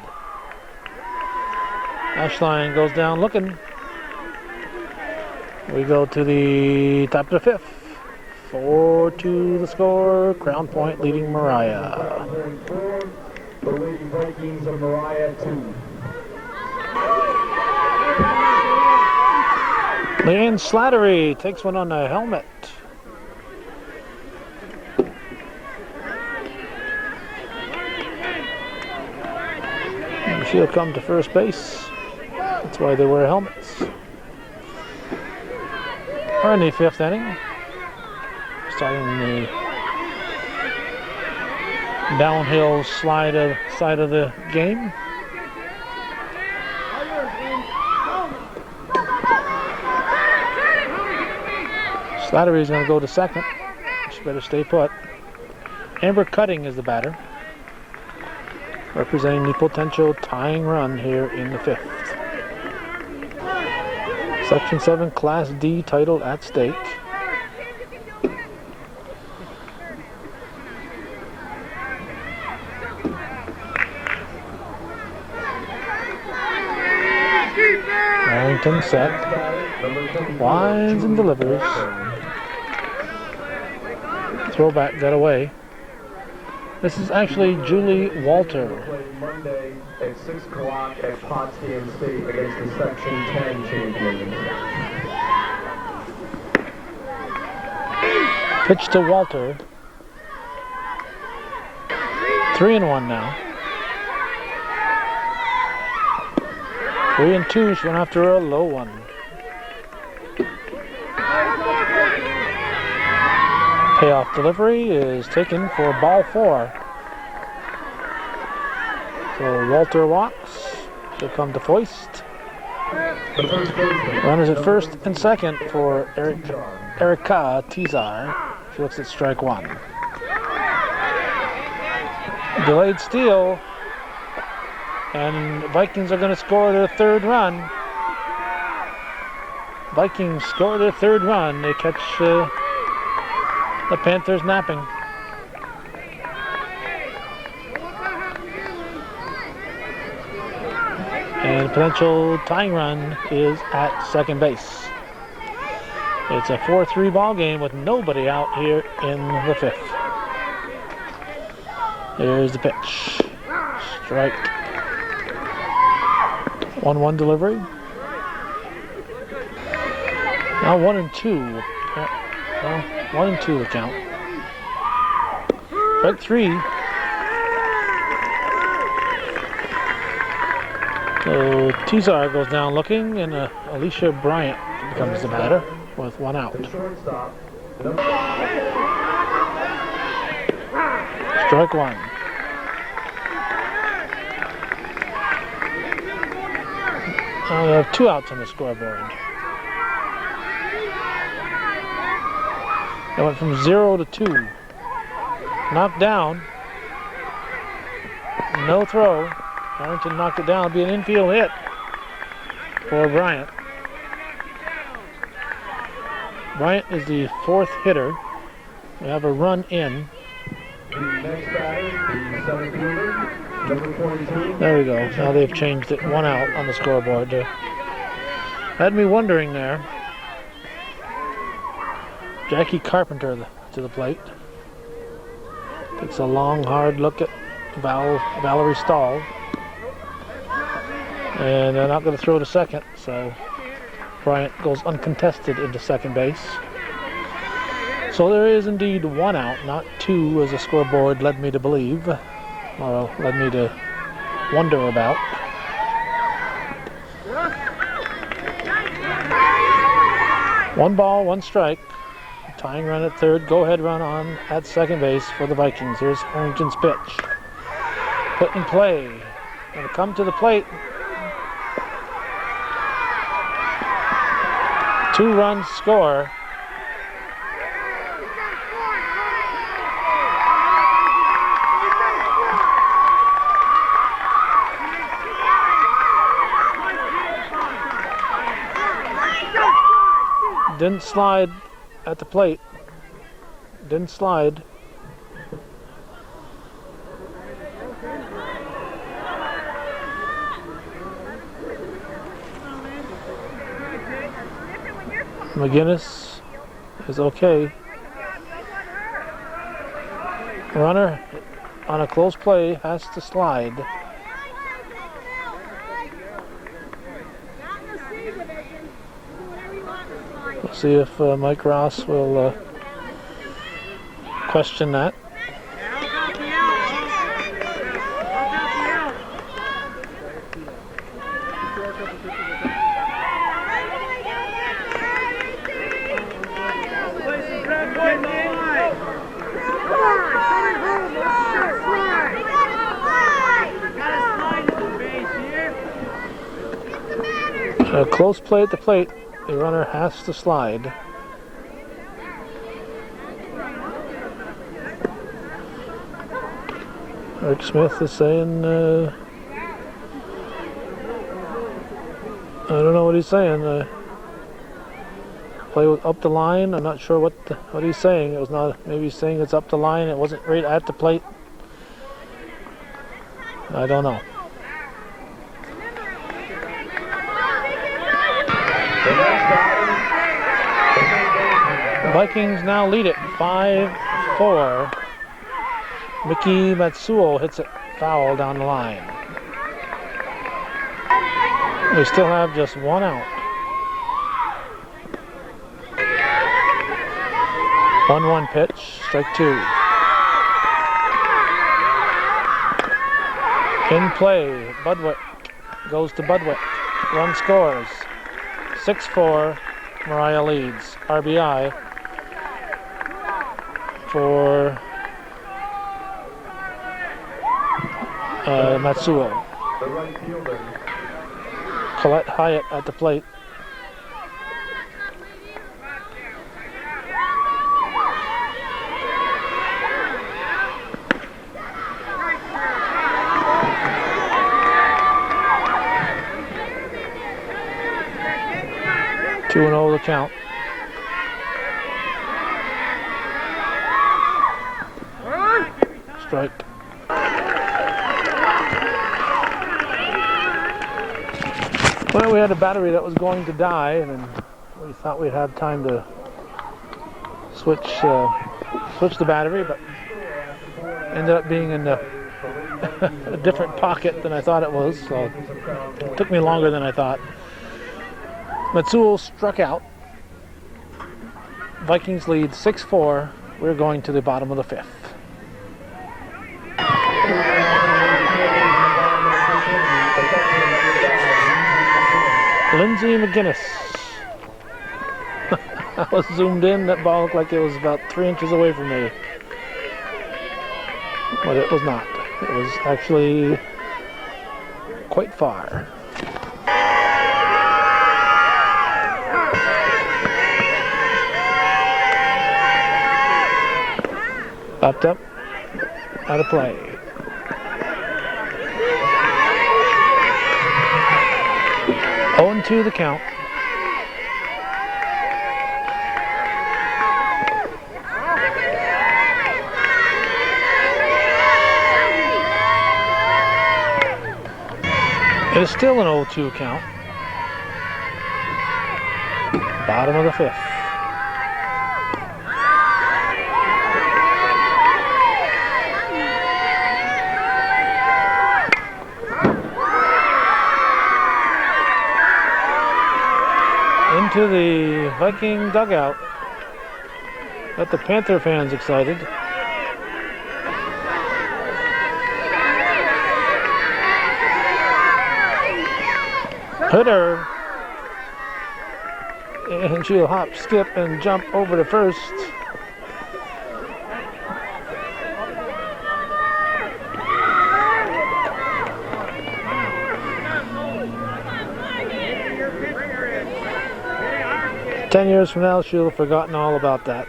Ashline goes down looking. We go to the top of the 5th. 4-2 the score. Crown Point leading Moriah. The Lady Vikings of Moriah 2. Leanne Slattery takes one on the helmet. And she'll come to first base. That's why they wear helmets. We're in the 5th inning. Starting the downhill side of the game. Slattery is going to go to second. She better stay put. Amber Cutting is the batter, representing the potential tying run here in the 5th. Section 7 Class D title at stake. Harrington set. Winds and delivers. Throwback got away. This is actually Julie Walter. Monday at 6 o'clock at Potsdam State against the Section 10 champions. Pitch to Walter. 3-1 now. 3-2. She went after a low one. Payoff delivery is taken for ball 4. So Walter walks. She'll come to Foist. Runners at first and second for Erica Tizar. She looks at strike 1. Delayed steal. And Vikings are going to score their 3rd run. Vikings score their 3rd run. They catch the Panthers napping. And potential tying run is at second base. It's a 4-3 ball game with nobody out here in the 5th. Here's the pitch. Strike. 1-1 delivery. Now 1-2. Well, 1-2 the count. Strike 3. So Tizar goes down looking, and Alicia Bryant becomes the batter with 1 out. Strike 1. Now we have 2 outs on the scoreboard. It went from 0 to 2. Knocked down. No throw. Harrington knocked it down. It'll be an infield hit for Bryant. Bryant is the 4th hitter. We have a run in. The next batter, the 7th fielder, number 22. There we go. Now they've changed it. 1 out on the scoreboard. Had me wondering there. Jackie Carpenter to the plate. Takes a long, hard look at Valerie Stahl. And they're not going to throw to second, so Bryant goes uncontested into second base. So there is indeed 1 out, not 2 as the scoreboard led me to believe, or led me to wonder about. One ball, 1 strike. Tying run at 3rd, go-ahead run on at second base for the Vikings. Here's Harrington's pitch. Put in play. Going to come to the plate. 2 runs score. Didn't slide at the plate. Didn't slide. McGinnis is okay. Runner on a close play has to slide. We'll see if Mike Ross will question that. A close play at the plate. The runner has to slide. Rick Smith is saying, I don't know what he's saying. Play up the line. I'm not sure what he's saying. It was not. Maybe he's saying it's up the line. It wasn't right at the plate. I don't know. The Vikings now lead it 5-4. Mickey Matsuo hits it foul down the line. They still have just one out. 1-1 pitch, strike two. In play, Budwick goes to Budwick. Run scores. 6-4, Moriah leads. RBI for Matsuo. The right fielder. Colette Hyatt at the plate. Two and 0 the count. Strike. Well, we had a battery that was going to die, and then we thought we'd have time to switch the battery, but ended up being in a different pocket than I thought it was, so it took me longer than I thought. Matsuo struck out. Vikings lead 6-4. We're going to the bottom of the fifth. Lindsey McGinnis. I was zoomed in. That ball looked like it was about 3 inches away from me. But it was not. It was actually quite far. Popped up, out of play. Oh and 2 the count. It is still an 0-2 count. Bottom of the fifth. Into the Viking dugout. Got the Panther fans excited. Hitter. And she'll hop, skip, and jump over to first. Ten years from now, she'll have forgotten all about that.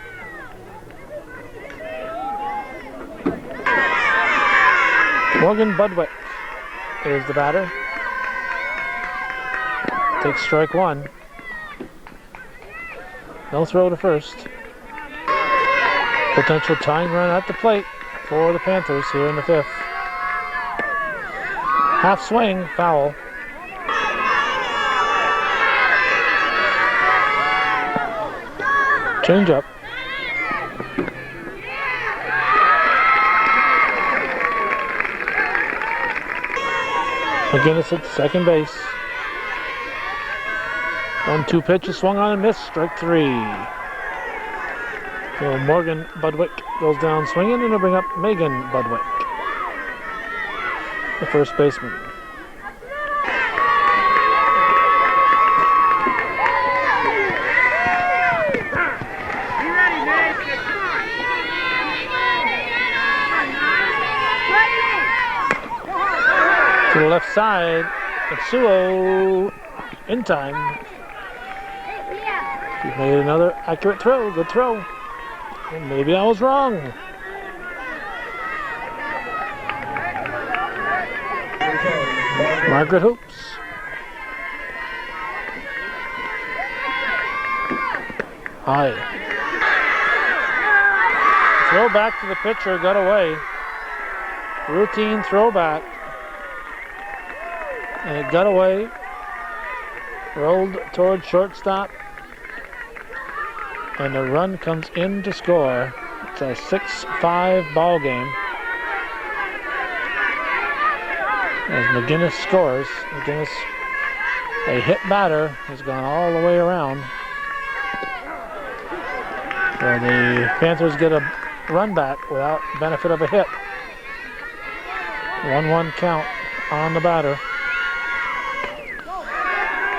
Morgan Budwick is the batter. Takes strike one. No throw to first. Potential tying run at the plate for the Panthers here in the fifth. Half swing, foul. Change up. McGinnis at second base. 1-2 pitch is swung on and missed. Strike 3. So Morgan Budwick goes down swinging, and it'll bring up Megan Budwick, the first baseman. To the left side, Atsuo in time. He made another accurate throw. Good throw. And maybe I was wrong. Margaret Hoops. High. Throw back to the pitcher, got away. Routine throwback. And it got away. Rolled toward shortstop. And the run comes in to score. It's a 6-5 ball game. As McGinnis scores, McGinnis, a hit batter, has gone all the way around. So the Panthers get a run back without benefit of a hit. 1-1 count on the batter.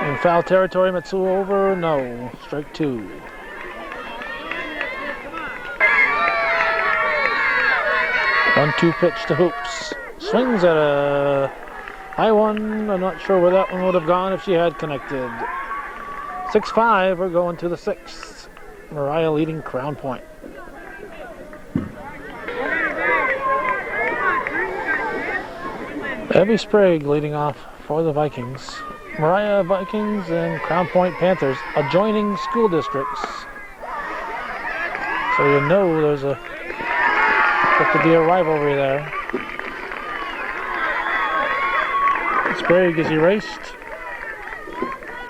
In foul territory, Matsuo over, no. Strike 2. One-two pitch to Hoops. Swings at a high one. I'm not sure where that one would have gone if she had connected. 6-5, we're going to the 6th. Moriah leading Crown Point. Evie Sprague leading off for the Vikings. Moriah Vikings and Crown Point Panthers, adjoining school districts. So you know there's a to be a rivalry there. Sprague is erased.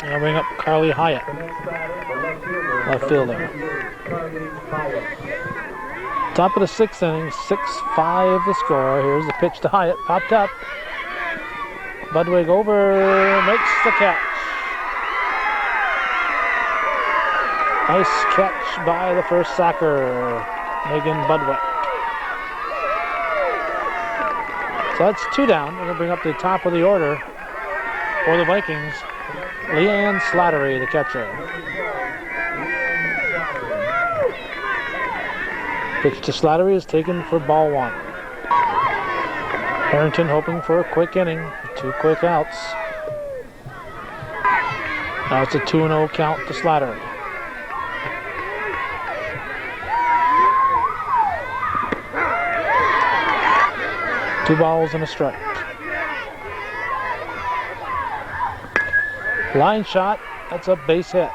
And I'll bring up Carly Hyatt, left fielder. Top of the 6th inning, 6-5 the score. Here's the pitch to Hyatt, popped up. Budwig over, makes the catch. Nice catch by the first sacker, Megan Budwick. So that's 2 down. We're going to bring up the top of the order for the Vikings. Leanne Slattery, the catcher. Pitch to Slattery is taken for ball 1. Harrington hoping for a quick inning. 2 quick outs. Now it's a 2-0 count to Slattery. Two balls and a strike. Line shot, that's a base hit.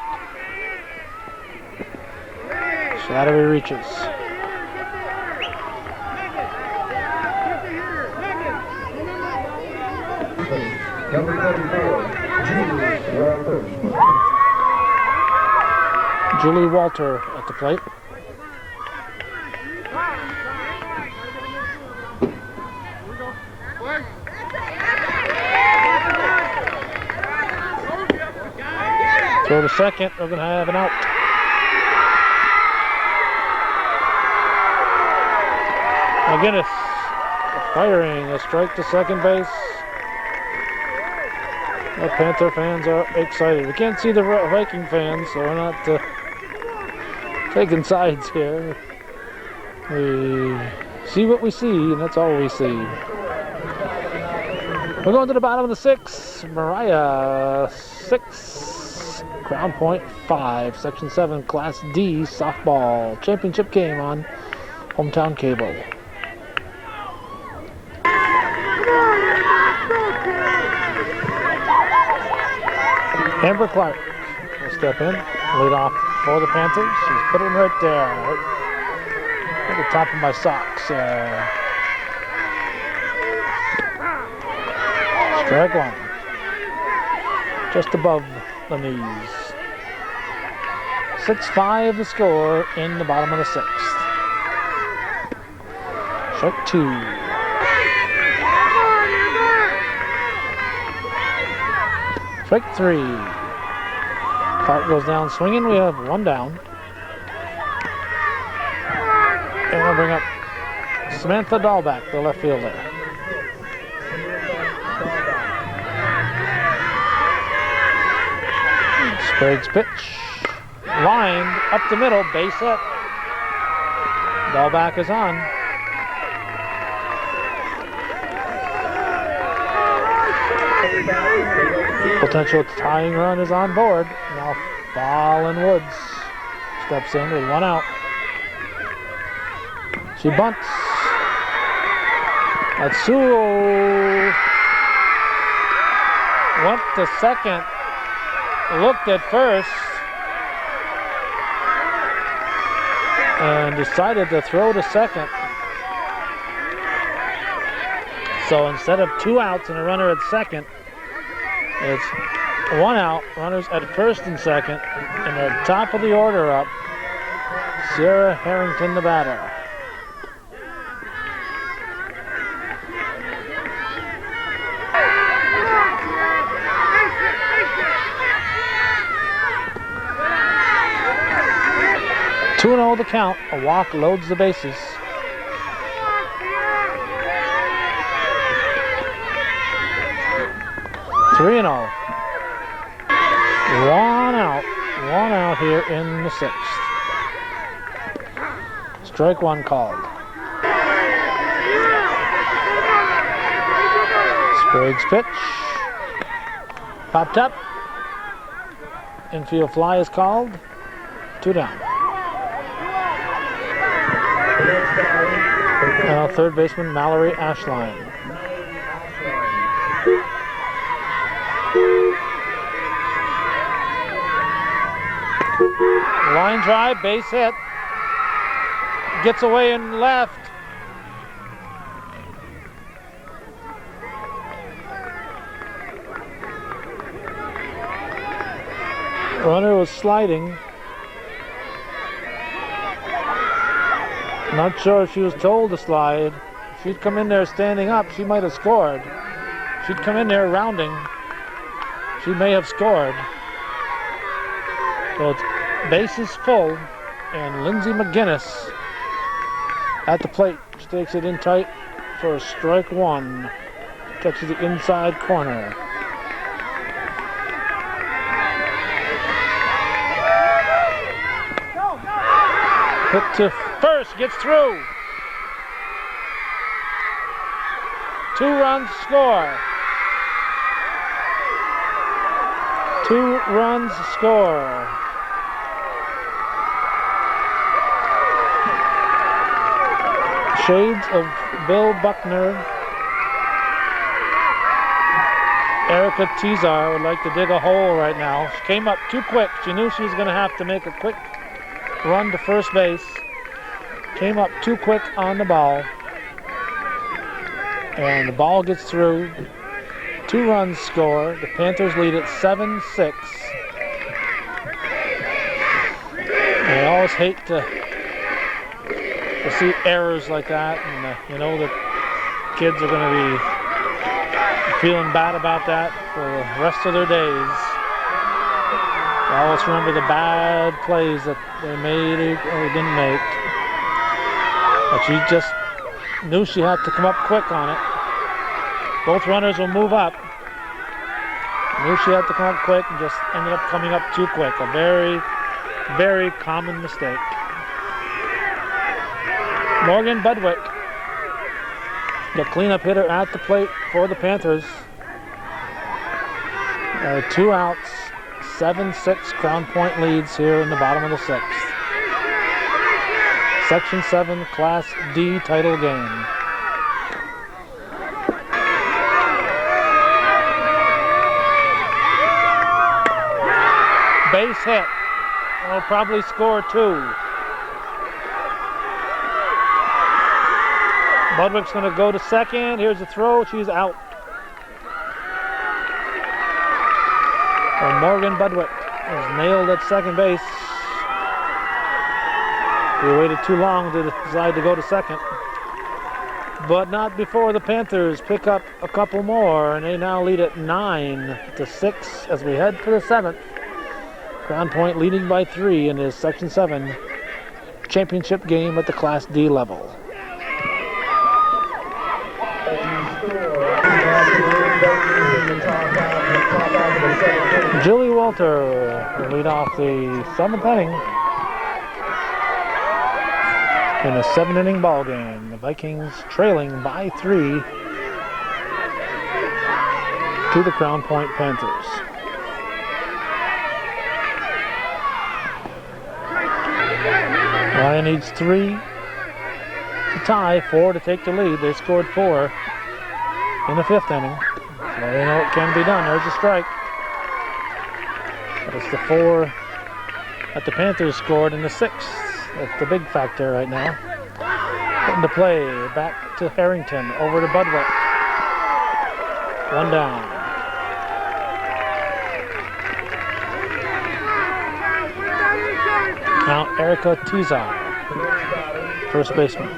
Slattery reaches. Number 34, Julie Walter at the plate. Throw to second, we're going to have an out. McGinnis firing a strike to second base. The Panther fans are excited. We can't see the Viking fans, so we're not taking sides here. We see what we see, and that's all we see. We're going to the bottom of the 6th. Moriah 6. Crown Point 5, Section 7, Class D softball championship game on Hometown Cable. Amber Clark will step in, lead off for the Panthers. She's put him right there, right at the top of my socks. Strike 1, just above the knees. 6-5 the score in the bottom of the 6th. Strike 2. Strike 3. Clark goes down swinging. We have 1 down. And we'll bring up Samantha Dahlback, the left fielder. Sprague's pitch. Lined up the middle, base hit. Dahlback is on. Potential tying run is on board. Now Fallon Woods steps in with 1 out. She bunts. Atsuo went to second, looked at first, and decided to throw to second. So instead of 2 outs and a runner at second, it's 1 out, runners at first and second, and the top of the order up, Sierra Harrington, the batter. Two and 0 the count. A walk loads the bases. Three and 0. 1 out here in the 6th. Strike 1 called. Sprague's pitch. Popped up. Infield fly is called. 2 down. Now third baseman Mallory Ashline. Line drive, base hit. Gets away and left. Runner was sliding. Not sure if she was told to slide. If she'd come in there standing up, she might have scored. If she'd come in there rounding, she may have scored. So it's bases full, and Lindsay McGinnis at the plate. She takes it in tight for a strike 1. Catches the inside corner. Hit to first, gets through. 2 runs score. 2 runs score. Shades of Bill Buckner. Erica Tizar would like to dig a hole right now. She came up too quick. She knew she was going to have to make a quick run to first base. Came up too quick on the ball. And the ball gets through. 2 runs score. The Panthers lead at 7-6. I always hate to see errors like that, and you know that kids are going to be feeling bad about that for the rest of their days. I always remember the bad plays that they made or didn't make. But she just knew she had to come up quick on it. Both runners will move up. Knew she had to come up quick and just ended up coming up too quick. A very, very common mistake. Morgan Budwick, the cleanup hitter at the plate for the Panthers. 2 outs, 7-6 Crown Point leads here in the bottom of the 6th. Section 7 Class D title game. Base hit. Will probably score 2. Budwick's going to go to second. Here's the throw. She's out. And Morgan Budwick is nailed at second base. He waited too long to decide to go to second. But not before the Panthers pick up a couple more, and they now lead at 9-6 as we head for the 7th. Crown Point leading by 3 in his Section 7 championship game at the Class D level. Julie Walter will lead off the 7th inning in a 7-inning ball game. The Vikings trailing by 3 to the Crown Point Panthers. Moriah needs 3 to tie, 4 to take the lead. They scored 4 in the 5th inning. So they know it can be done. There's a strike. But it's the 4 that the Panthers scored in the 6th. That's the big factor right now. Putting the play back to Harrington, over to Budwick. 1 down. Now Erica Tizar, first baseman.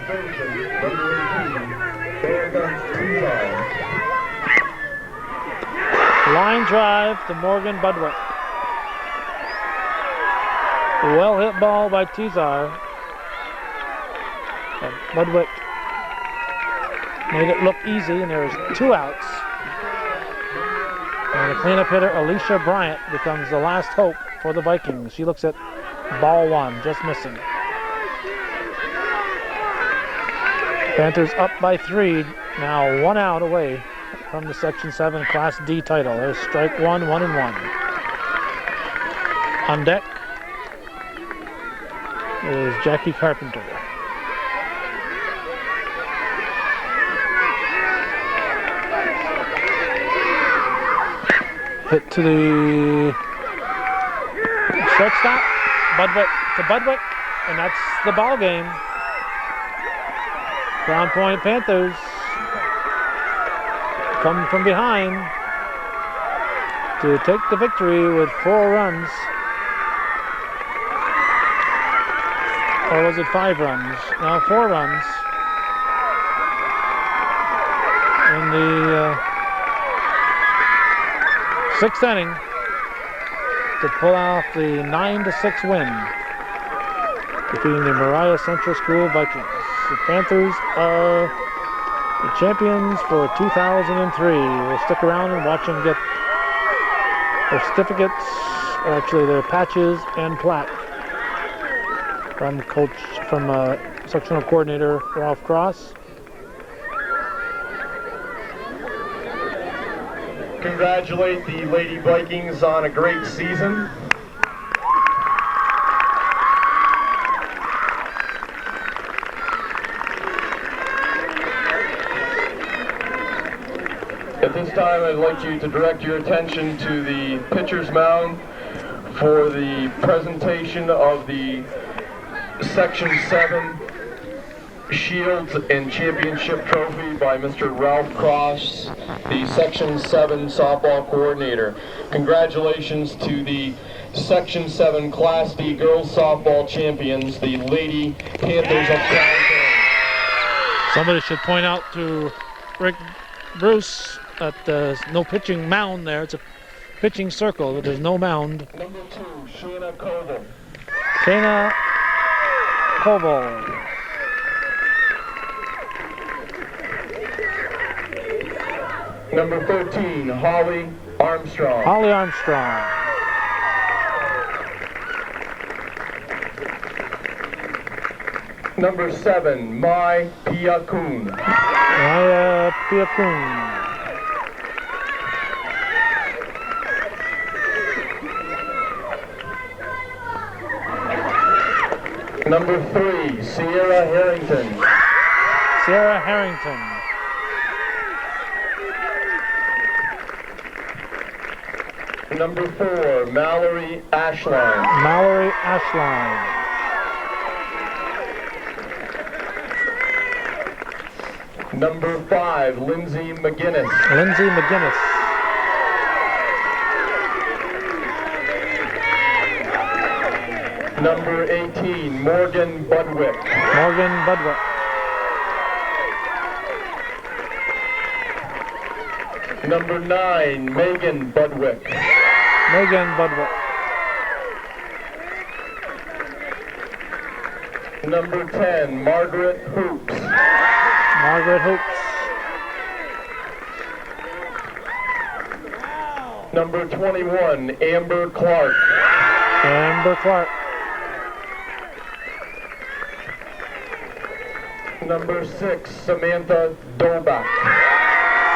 Line drive to Morgan Budwick. Well hit ball by Tizar. Budwick made it look easy, and there's 2 outs. And the cleanup hitter, Alicia Bryant, becomes the last hope for the Vikings. She looks at ball 1, just missing. Panthers up by 3, now 1 out away from the Section 7 Class D title. There's strike 1, 1-1. On deck is Jackie Carpenter. Hit to the shortstop, Budwick to Budwick, and that's the ball game. Crown Point Panthers come from behind to take the victory with 4 runs. Or was it 5 runs? No, 4 runs. In the 6th inning to pull off the 9-6 win, defeating the Moriah Central School Vikings. The Panthers are the champions for 2003. We'll stick around and watch them get their certificates, or actually their patches and plaque, from sectional coordinator Ralph Cross. Congratulate the Lady Vikings on a great season. At this time, I'd like you to direct your attention to the pitcher's mound for the presentation of the Section 7 Shields and Championship Trophy by Mr. Ralph Cross, the Section 7 softball coordinator. Congratulations to the Section 7 Class D girls softball champions, the Lady Panthers of Crown Point. Somebody should point out to Rick Bruce that there's no pitching mound there. It's a pitching circle, but there's no mound. Number 2, Shayna Koval. Shayna Koval. Number 13, Holly Armstrong. Holly Armstrong. Number 7, Mai Piakun. Maya Piakun. Number 3, Sierra Harrington. Sarah Harrington. Number 4, Mallory Ashline. Mallory Ashline. Number 5, Lindsay McGinnis. Lindsay McGinnis. Number 18, Morgan Budwick. Morgan Budwick. Number 9, Megan Budwick. Megan Budwick. Number 10, Margaret Hoops. Margaret Hoops. Number 21, Amber Clark. Amber Clark. Number 6, Samantha Dolbach.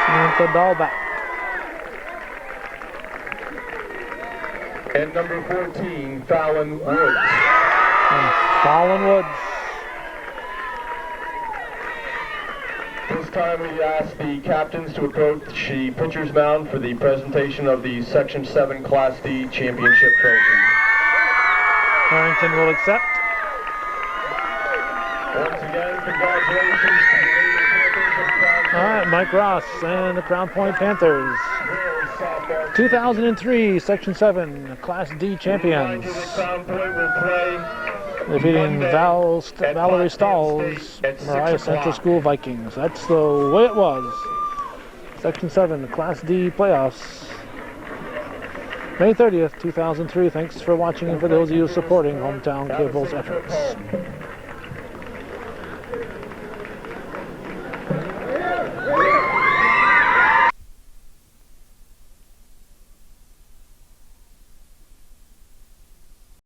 Samantha Dahlback. And number 14, Fallon Woods. Fallon Woods. This time we ask the captains to approach the pitcher's mound for the presentation of the Section 7 Class D Championship Trophy. Harrington will accept. Once again, congratulations to the Lady Panthers of Crown Point. All right, Mike Ross and the Crown Point Panthers. 2003 Section 7 Class D champions. Crown Point will play Defeating Valerie Stahl's Moriah Central School Vikings. That's the way it was. Section 7 Class D playoffs. May 30th, 2003. Thanks for watching and for those of you supporting Hometown Cable's efforts.